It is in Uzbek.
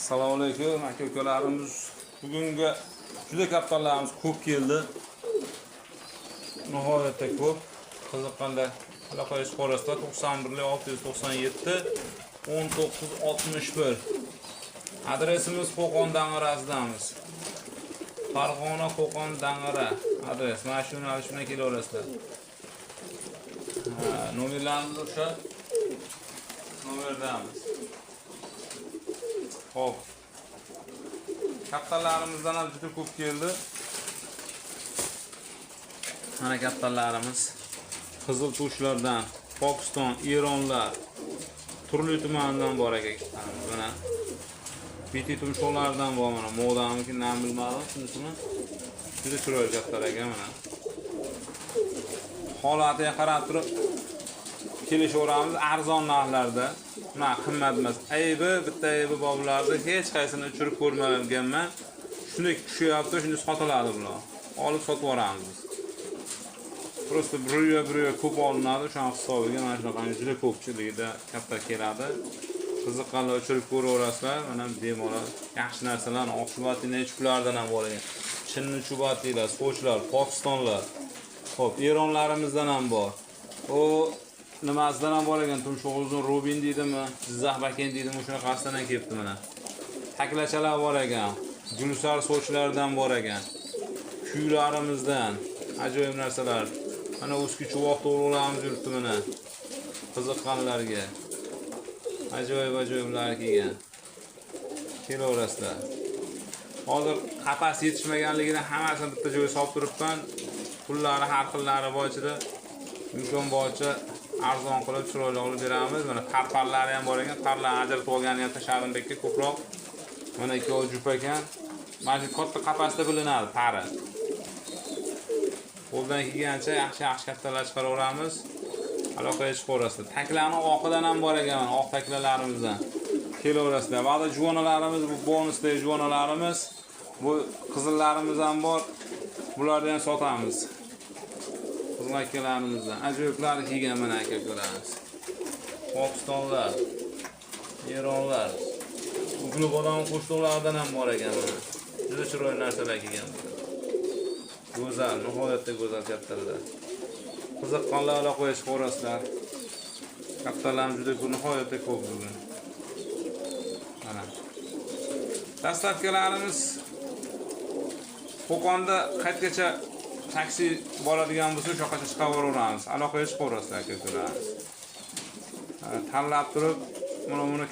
Assalomu alaykum aka-ukalarimiz. Bugungi juda kaptallarimiz ko'p keldi. Nihoyatda ko'p. Qiziqqanda aloqaga qo'rasizlar 91 697 1961. Adresimiz Qo'qon Dang'arasidamiz. Farg'ona Qo'qon Dang'ara adres. Mana shu yo'nalish bilan kelaverasizlar. Nomerlarimiz o'sha nomerdamiz. Xo'p. Kaptallarimizdan ham juda ko'p keldi. Mana kaptallarimiz qizil tushlardan, Pokiston, Eronlar, turli tumandan bor ekan. Mana biti tumshoqlardan bor mana. Modamiki nam bilmadim, shunisini. Juda chiroyli kaptalar ekan mana. Holatiga qarab turib kelishaveramiz arzon narxlarda. Mana qimmat emas. Aybi bitta aybi boblarni hech qaysini uchirib ko'rmaganman. Shunday tushyapti, shunday sotiladi bular. Olib sotib yuboramiz biz. Prosta bir ko'p olinadi, o'sha hisobiga mana shunaqa juda ko'pchiligida katta keladi. Qiziqqanlar uchirib ko'raverasizlar. Mana bemalol yaxshi narsalarni oqibatini chuqlardan ham bor ekan. Chinni chubatilar, sochlar, Pokistonlar. Xo'p, Eronlarimizdan ham bor. O nimasidan ham bor ekan, tumshuq uzun Rubin deydimi, Jizzax baken deydimi, shunaqasidan ham kelibdi mana. Taklachalar bor ekan, Gulsar sochlardan bor ekan. Kuylarimizdan ajoyib narsalar. Mana o'zki chuvoq to'g'rilarimiz yuribdi mana. Qiziqqanlarga ajoyiblar kelgan. Kelaverasizlar. Hozir qapas yetishmaganligini hammasini bitta joyga solib turibman. Pullari har xillari bor ichida. Imkon boricha arzon qilib chiroyli olib beramiz. Mana parparlari ham bor ekan. Parlarni ajratib olgani ham Shahrimbekka ko'proq. Mana ikkovi jup ekan. Mana shu katta qapasda bilinadi pari. Qo'ldan kelgancha yaxshi kattalar chiqaraveramiz. Aloqaga chiqaverasizlar. Taklarning oqidan ham bor ekan, oq taklalarimizdan. Kelaverasizlar. Ba'zi juvonalarimiz, bu bonusdagi juvonalarimiz, bu qizillarimiz ham bor. Bularni ham sotamiz. Qizil akalarimizdan ajoyiblar kelgan mana aka-ukalarimiz. Pokistonlar, Eronlar, Uglubodon qo'shto'laridan ham bor ekan mana. Juda chiroyli narsalar kelgan. Go'zal, nihoyatda go'zal kaptalar. Qiziqqanlar aloqaga chiqaverasizlar. Kaptalarimiz juda ko'p, nihoyatda ko'p bugun. Mana. Dastlabkilarimiz Qo'qonda qaytgacha taksi boradigan bo'lsa, o'sha yoqqa chiqaveramiz. Aloqaga chiqaverasizlar aka-ukalarimiz. Tanlab turib, mana buni